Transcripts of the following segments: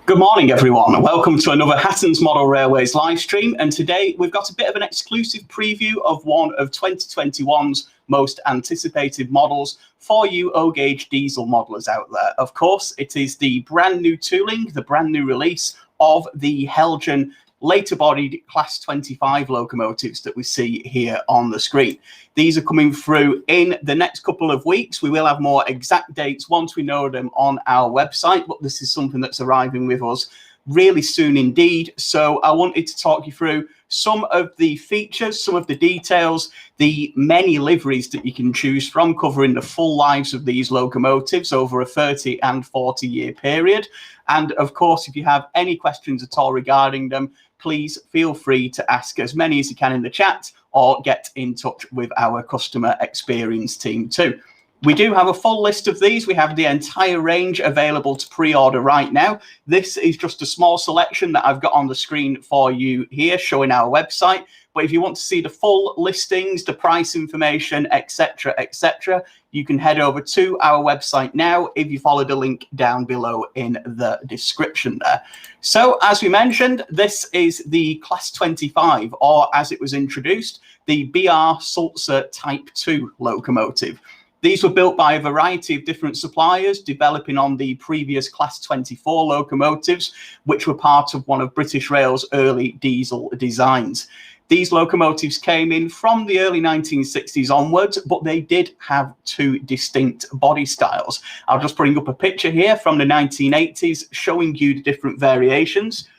Good morning, everyone. Welcome to another Hatton's Model Railways live stream. And today we've got a bit of an exclusive preview of one of 2021's most anticipated models for you O-gauge diesel modelers out there. Of course, it is the brand new tooling, the brand new release of the Heljan later bodied Class 25 locomotives that we see here on the screen. These are coming through in the next couple of weeks. We will have more exact dates once we know them on our website, but this is something that's arriving with us really soon indeed. So I wanted to talk you through some of the features, some of the details, the many liveries that you can choose from, covering the full lives of these locomotives over a 30 and 40 year period. And of course, if you have any questions at all regarding them, please feel free to ask as many as you can in the chat or get in touch with our customer experience team too. We do have a full list of these. We have the entire range available to pre-order right now. This is just a small selection that I've got on the screen for you here, showing our website. But if you want to see the full listings, the price information, etc., you can head over to our website now if you follow the link down below in the description there. So as we mentioned, this is the Class 25, or as it was introduced, the BR Sulzer Type 2 locomotive. These were built by a variety of different suppliers, developing on the previous Class 24 locomotives, which were part of one of British Rail's early diesel designs. These locomotives came in from the early 1960s onwards, but they did have two distinct body styles. I'll just bring up a picture here from the 1980s showing you the different variations.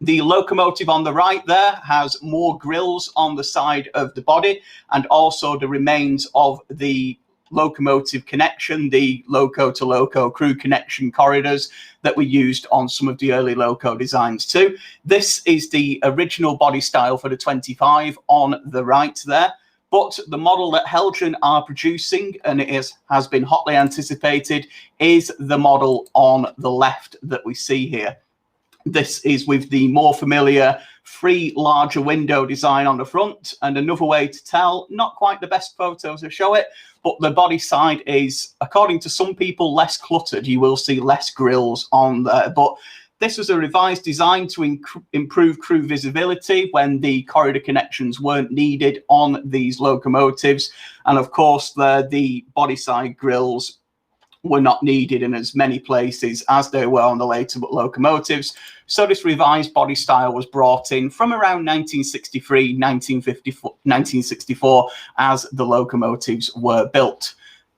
The locomotive on the right there has more grills on the side of the body, and also the remains of the locomotive connection, the loco to loco crew connection corridors that were used on some of the early loco designs too. This is the original body style for the 25 on the right there. But the model that Heljan are producing, and it has been hotly anticipated, is the model on the left that we see here. This is with the more familiar three larger window design on the front, and another way to tell, not quite the best photos to show it, but the body side is, according to some people, less cluttered. You will see less grills on there, but this was a revised design to improve crew visibility when the corridor connections weren't needed on these locomotives. And of course, the body side grills were not needed in as many places as they were on the later locomotives. So this revised body style was brought in from around 1963, 1964 as the locomotives were built.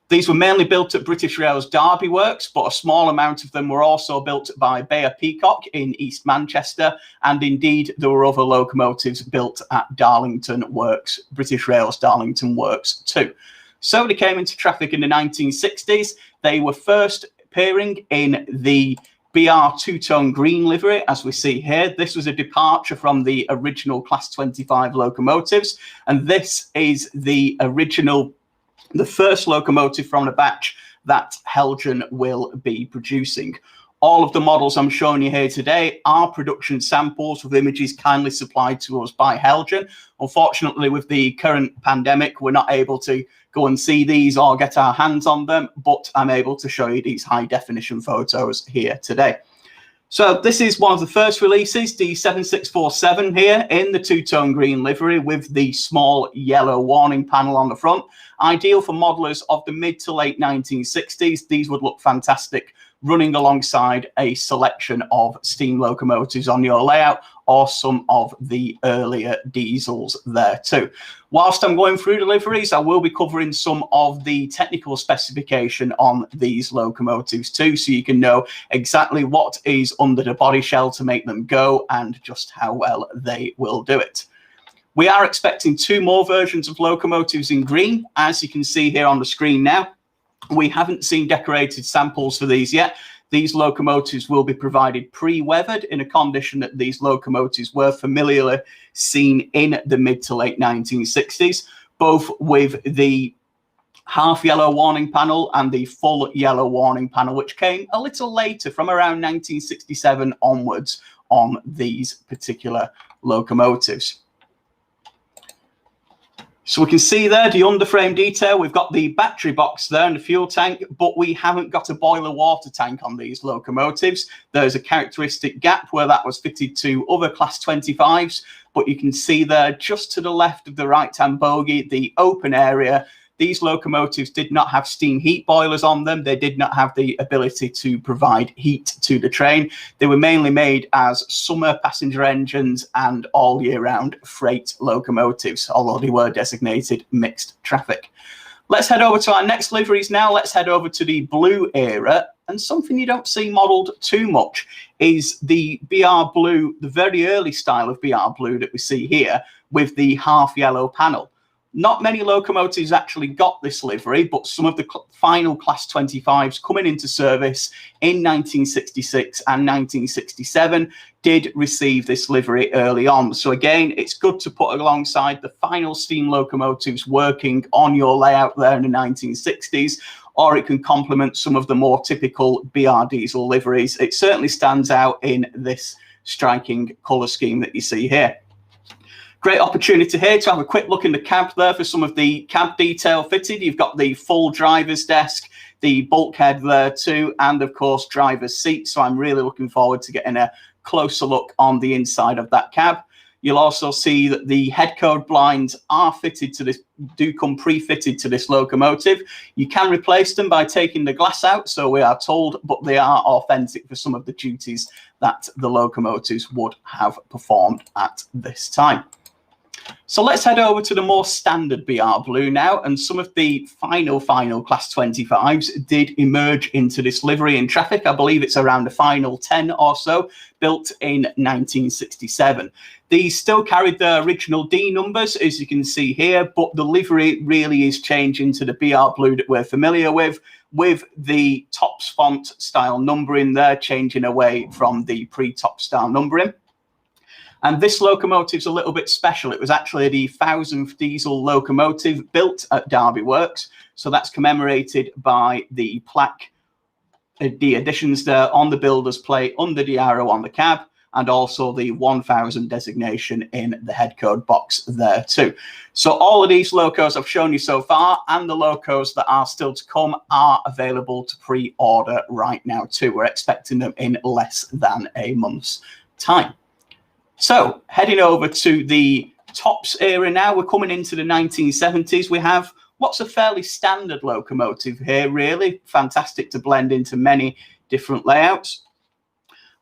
These were mainly built at British Rail's Derby Works, but a small amount of them were also built by Bayer Peacock in East Manchester, and indeed there were other locomotives built at Darlington Works, British Rail's Darlington Works too. So they came into traffic in the 1960s. They were first appearing in the BR two-tone green livery, as we see here. This was a departure from the original Class 25 locomotives, and this is the first locomotive from the batch that Heljan will be producing. All of the models I'm showing you here today are production samples with images kindly supplied to us by Heljan. Unfortunately, with the current pandemic, we're not able to go and see these or get our hands on them, but I'm able to show you these high definition photos here today. So this is one of the first releases, the 7647 here in the two-tone green livery with the small yellow warning panel on the front. Ideal for modelers of the mid to late 1960s. These would look fantastic running alongside a selection of steam locomotives on your layout, or some of the earlier diesels there too. Whilst I'm going through the liveries, I will be covering some of the technical specification on these locomotives too, so you can know exactly what is under the body shell to make them go and just how well they will do it. We are expecting two more versions of locomotives in green, as you can see here on the screen now. We haven't seen decorated samples for these yet. These locomotives will be provided pre-weathered in a condition that these locomotives were familiarly seen in the mid to late 1960s, both with the half yellow warning panel and the full yellow warning panel, which came a little later from around 1967 onwards on these particular locomotives. So we can see there the underframe detail. We've got the battery box there and the fuel tank, but we haven't got a boiler water tank on these locomotives. There's a characteristic gap where that was fitted to other Class 25s, but you can see there just to the left of the right-hand bogie, the open area. These locomotives did not have steam heat boilers on them. They did not have the ability to provide heat to the train. They were mainly made as summer passenger engines and all year round freight locomotives, although they were designated mixed traffic. Let's head over to our next liveries now. Let's head over to the blue era. And something you don't see modelled too much is the BR blue, the very early style of BR blue that we see here with the half yellow panel. Not many locomotives actually got this livery, but some of the final Class 25s coming into service in 1966 and 1967 did receive this livery early on. So again, it's good to put alongside the final steam locomotives working on your layout there in the 1960s, or it can complement some of the more typical BR diesel liveries. It certainly stands out in this striking colour scheme that you see here. Great opportunity here to have a quick look in the cab there for some of the cab detail fitted. You've got the full driver's desk, the bulkhead there too, and of course driver's seat. So I'm really looking forward to getting a closer look on the inside of that cab. You'll also see that the head code blinds are fitted to this, do come pre-fitted to this locomotive. You can replace them by taking the glass out, so we are told, but they are authentic for some of the duties that the locomotives would have performed at this time. So let's head over to the more standard BR blue now, and some of the final Class 25s did emerge into this livery in traffic. I believe it's around the final 10 or so, built in 1967. These still carried the original D numbers, as you can see here, but the livery really is changing to the BR blue that we're familiar with the Tops font style numbering there, changing away from the pre-top style numbering. And this locomotive's a little bit special. It was actually the 1000th diesel locomotive built at Derby Works. So that's commemorated by the plaque, the additions there on the builder's plate under the arrow on the cab, and also the 1000 designation in the head code box there too. So all of these locos I've shown you so far and the locos that are still to come are available to pre-order right now too. We're expecting them in less than a month's time. So heading over to the Tops era now, we're coming into the 1970s. We have what's a fairly standard locomotive here, really. Fantastic to blend into many different layouts.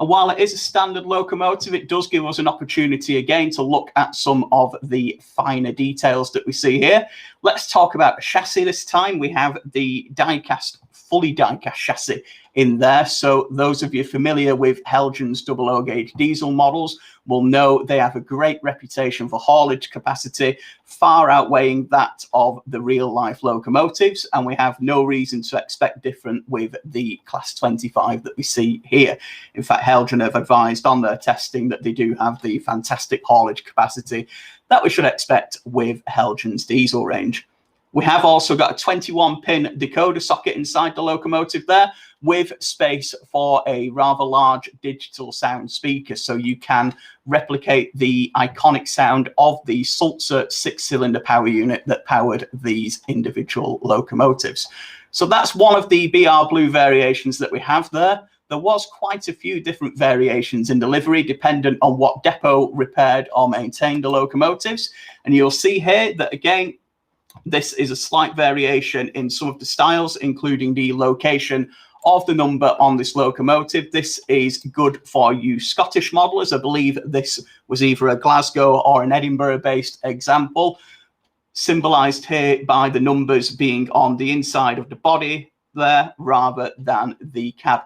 And while it is a standard locomotive, it does give us an opportunity again to look at some of the finer details that we see here. Let's talk about the chassis this time. We have the die-cast, fully die-cast chassis in there. So those of you familiar with Heljan's double-O gauge diesel models will know they have a great reputation for haulage capacity, far outweighing that of the real-life locomotives, and we have no reason to expect different with the Class 25 that we see here. In fact, Heljan have advised on their testing that they do have the fantastic haulage capacity that we should expect with Heljan's diesel range. We have also got a 21-pin decoder socket inside the locomotive there, with space for a rather large digital sound speaker, so you can replicate the iconic sound of the Sulzer 6-cylinder power unit that powered these individual locomotives. So that's one of the BR Blue variations that we have there. There was quite a few different variations in delivery, dependent on what depot repaired or maintained the locomotives. And you'll see here that, again, this is a slight variation in some of the styles, including the location of the number on this locomotive. This is good for you Scottish modelers. I believe this was either a Glasgow or an Edinburgh-based example, symbolised here by the numbers being on the inside of the body there rather than the cab.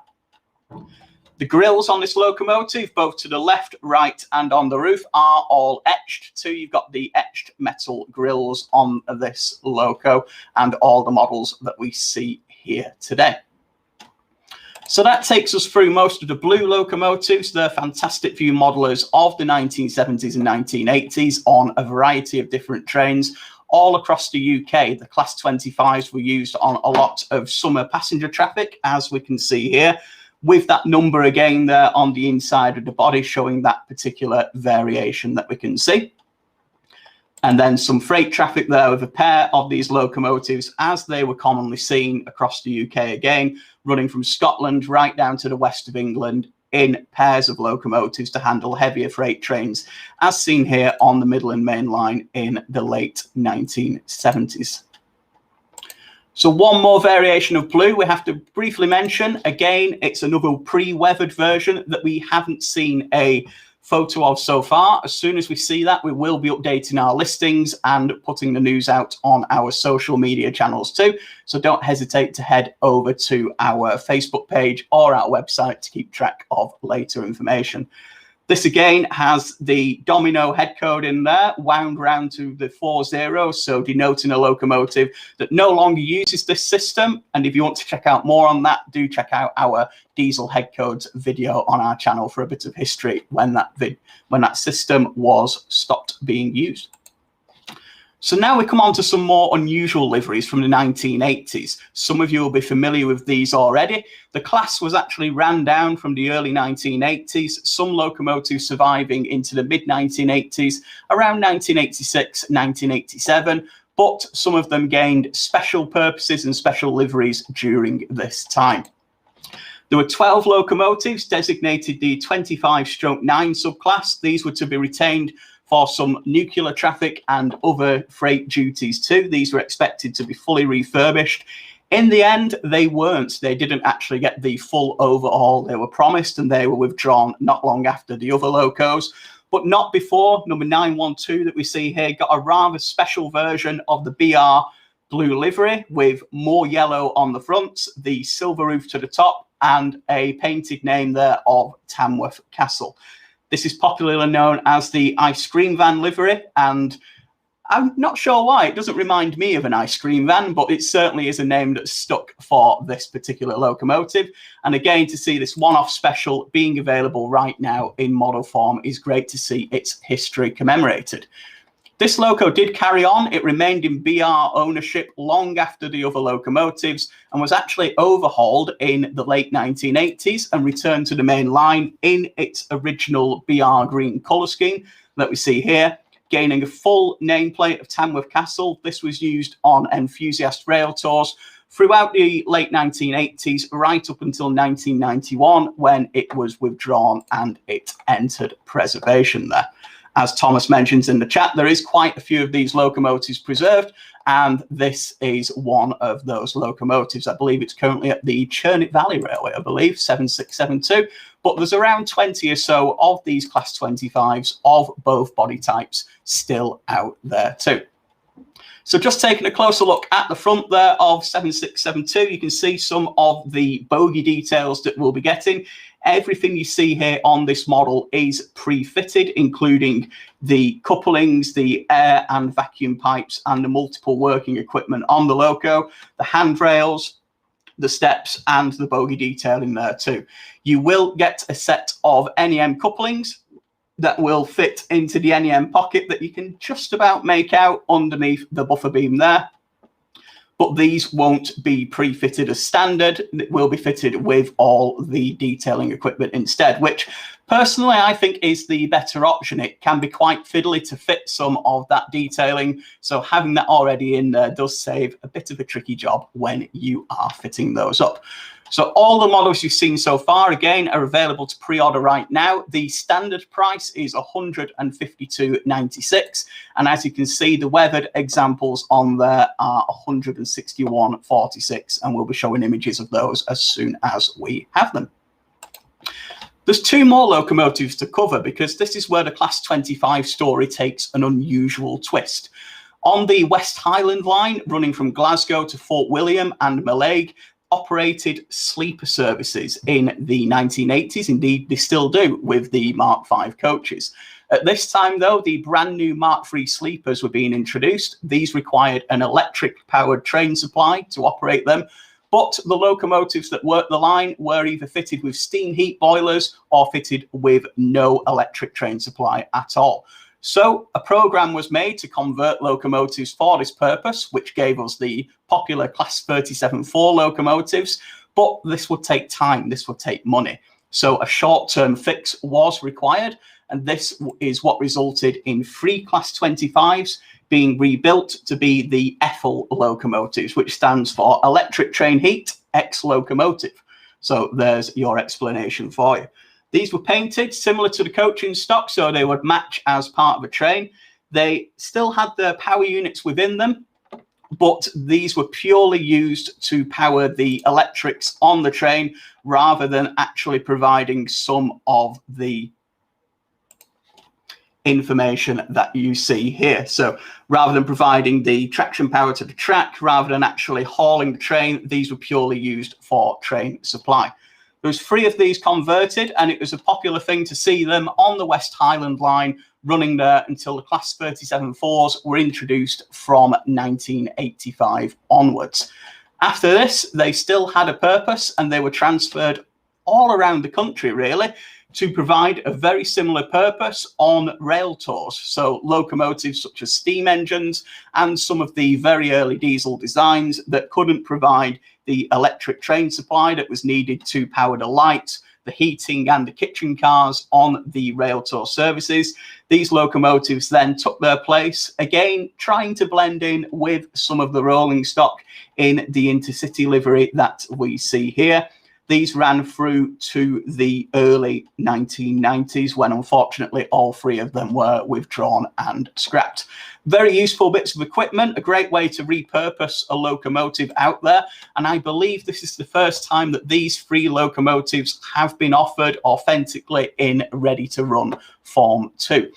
The grills on this locomotive, both to the left, right, and on the roof, are all etched too. You've got the etched metal grills on this loco and all the models that we see here today. So that takes us through most of the blue locomotives. They're fantastic view modelers of the 1970s and 1980s on a variety of different trains all across the UK. The Class 25s were used on a lot of summer passenger traffic, as we can see here, with that number again there on the inside of the body showing that particular variation that we can see. And then some freight traffic there with a pair of these locomotives as they were commonly seen across the UK again, running from Scotland right down to the west of England in pairs of locomotives to handle heavier freight trains, as seen here on the Midland Main Line in the late 1970s. So one more variation of blue we have to briefly mention. Again, it's another pre-weathered version that we haven't seen a photo of so far. As soon as we see that, we will be updating our listings and putting the news out on our social media channels too. So don't hesitate to head over to our Facebook page or our website to keep track of later information. This again has the domino head code in there, wound round to the 40, so denoting a locomotive that no longer uses this system. And if you want to check out more on that, do check out our diesel head codes video on our channel for a bit of history when that system was stopped being used. So now we come on to some more unusual liveries from the 1980s. Some of you will be familiar with these already. The class was actually ran down from the early 1980s, some locomotives surviving into the mid-1980s, around 1986, 1987, but some of them gained special purposes and special liveries during this time. There were 12 locomotives designated the 25/9 subclass. These were to be retained for some nuclear traffic and other freight duties too. These were expected to be fully refurbished. In the end, they weren't. They didn't actually get the full overhaul they were promised, and they were withdrawn not long after the other locos. But not before number 912 that we see here got a rather special version of the BR blue livery with more yellow on the front, the silver roof to the top, and a painted name there of Tamworth Castle. This is popularly known as the ice cream van livery, and I'm not sure why. It doesn't remind me of an ice cream van, but it certainly is a name that's stuck for this particular locomotive. And again, to see this one-off special being available right now in model form is great to see its history commemorated. This loco did carry on. It remained in BR ownership long after the other locomotives and was actually overhauled in the late 1980s and returned to the main line in its original BR green colour scheme that we see here, gaining a full nameplate of Tamworth Castle. This was used on enthusiast rail tours throughout the late 1980s, right up until 1991, when it was withdrawn and it entered preservation there. As Thomas mentions in the chat, there is quite a few of these locomotives preserved, and this is one of those locomotives. I believe it's currently at the Churnet Valley Railway, I believe, 7672. But there's around 20 or so of these Class 25s of both body types still out there too. So just taking a closer look at the front there of 7672, you can see some of the bogie details that we'll be getting. Everything you see here on this model is pre-fitted, including the couplings, the air and vacuum pipes, and the multiple working equipment on the loco, the handrails, the steps, and the bogie detailing there too. You will get a set of NEM couplings that will fit into the NEM pocket that you can just about make out underneath the buffer beam there. But these won't be pre-fitted as standard. It will be fitted with all the detailing equipment instead, which personally I think is the better option. It can be quite fiddly to fit some of that detailing, so having that already in there does save a bit of a tricky job when you are fitting those up. So all the models you've seen so far, again, are available to pre-order right now. The standard price is $152.96. And as you can see, the weathered examples on there are $161.46. And we'll be showing images of those as soon as we have them. There's two more locomotives to cover because this is where the Class 25 story takes an unusual twist. On the West Highland line, running from Glasgow to Fort William and Mallaig, operated sleeper services in the 1980s. Indeed, they still do with the Mark V coaches. At this time, though, the brand new Mark III sleepers were being introduced. These required an electric-powered train supply to operate them, but the locomotives that worked the line were either fitted with steam heat boilers or fitted with no electric train supply at all. So a program was made to convert locomotives for this purpose, which gave us the popular Class 37-4 locomotives, but this would take time, this would take money. So a short-term fix was required, and this is what resulted in 3 Class 25s being rebuilt to be the Ethel locomotives, which stands for Electric Train Heat X Locomotive. So there's your explanation for you. These were painted similar to the coaching stock, so they would match as part of a train. They still had their power units within them, but these were purely used to power the electrics on the train rather than actually providing some of the information that you see here. So rather than providing the traction power to the track, rather than actually hauling the train, these were purely used for train supply. There was 3 of these converted, and it was a popular thing to see them on the West Highland line running there until the Class 37-4s were introduced from 1985 onwards. After this, they still had a purpose, and they were transferred all around the country, really, to provide a very similar purpose on rail tours. So locomotives such as steam engines and some of the very early diesel designs that couldn't provide the electric train supply that was needed to power the lights, the heating and the kitchen cars on the rail tour services. These locomotives then took their place, again trying to blend in with some of the rolling stock in the intercity livery that we see here. These ran through to the early 1990s, when unfortunately all 3 of them were withdrawn and scrapped. Very useful bits of equipment, a great way to repurpose a locomotive out there. And I believe this is the first time that these 3 locomotives have been offered authentically in ready-to-run form too.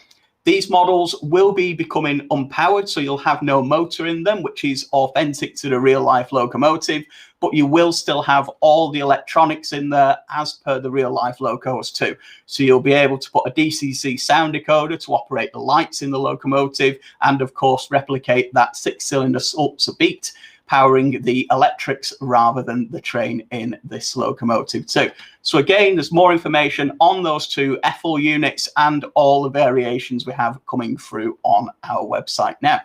These models will be becoming unpowered, so you'll have no motor in them, which is authentic to the real-life locomotive, but you will still have all the electronics in there as per the real-life locos too. So you'll be able to put a DCC sound decoder to operate the lights in the locomotive, and of course replicate that 6-cylinder Sulzer beat, powering the electrics rather than the train in this locomotive too. So again, there's more information on those 2 Ethel units and all the variations we have coming through on our website now.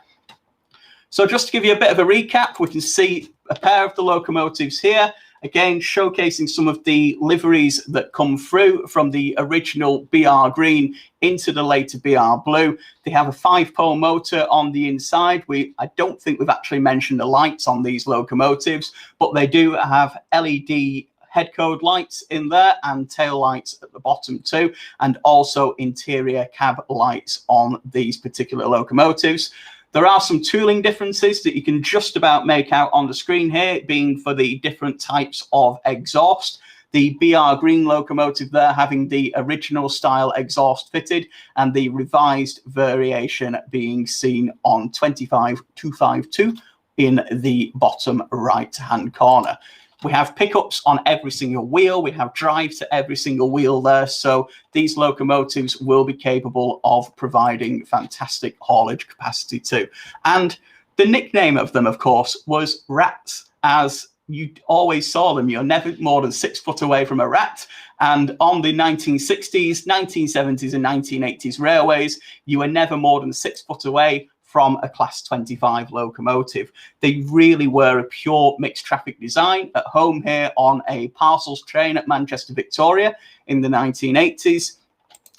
So just to give you a bit of a recap, we can see a pair of the locomotives here, again showcasing some of the liveries that come through from the original BR green into the later BR blue. They have a 5-pole motor on the inside. I don't think we've actually mentioned the lights on these locomotives, but they do have LED head code lights in there and tail lights at the bottom too, and also interior cab lights on these particular locomotives. There are some tooling differences that you can just about make out on the screen here, being for the different types of exhaust. The BR green locomotive there having the original style exhaust fitted, and the revised variation being seen on 25252 in the bottom right hand corner. We have pickups on every single wheel. We have drive to every single wheel there. So these locomotives will be capable of providing fantastic haulage capacity too. And the nickname of them, of course, was rats, as you always saw them. You're never more than 6 foot away from a rat. And on the 1960s, 1970s and 1980s railways, you were never more than 6 foot away from a Class 25 locomotive. They really were a pure mixed traffic design at home here on a parcels train at Manchester Victoria in the 1980s,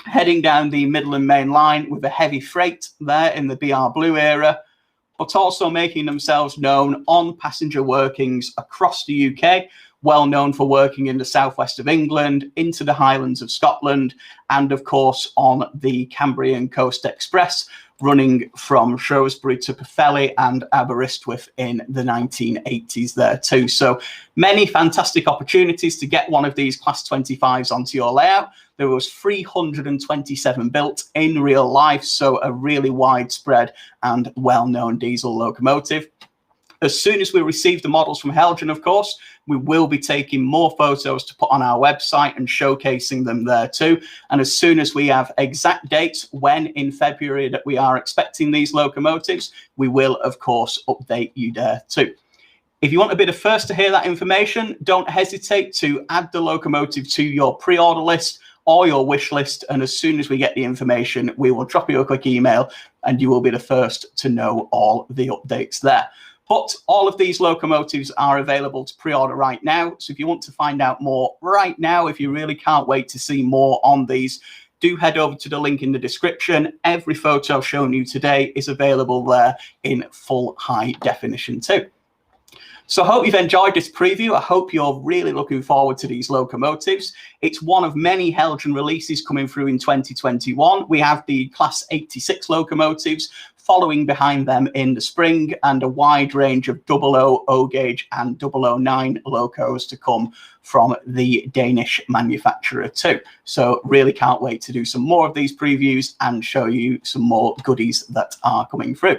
heading down the Midland Main Line with a heavy freight there in the BR Blue era, but also making themselves known on passenger workings across the UK, well known for working in the southwest of England, into the Highlands of Scotland, and of course on the Cambrian Coast Express, running from Shrewsbury to Pwllheli and Aberystwyth in the 1980s there too. So many fantastic opportunities to get one of these Class 25s onto your layout. There was 327 built in real life, so a really widespread and well-known diesel locomotive. As soon as we receive the models from Heljan, of course, we will be taking more photos to put on our website and showcasing them there too. And as soon as we have exact dates when in February that we are expecting these locomotives, we will, of course, update you there too. If you want to be the first to hear that information, don't hesitate to add the locomotive to your pre-order list or your wish list. And as soon as we get the information, we will drop you a quick email and you will be the first to know all the updates there. But all of these locomotives are available to pre-order right now. So if you want to find out more right now, if you really can't wait to see more on these, do head over to the link in the description. Every photo shown you today is available there in full high definition too. So I hope you've enjoyed this preview. I hope you're really looking forward to these locomotives. It's one of many Heljan releases coming through in 2021. We have the Class 86 locomotives following behind them in the spring, and a wide range of 00 O gauge and 009 locos to come from the Danish manufacturer too. So really can't wait to do some more of these previews and show you some more goodies that are coming through.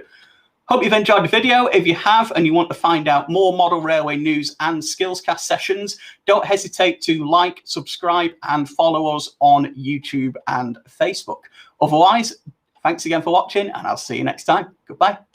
Hope you've enjoyed the video. If you have and you want to find out more model railway news and skillscast sessions, don't hesitate to like, subscribe and follow us on YouTube and Facebook. Otherwise, thanks again for watching and I'll see you next time. Goodbye.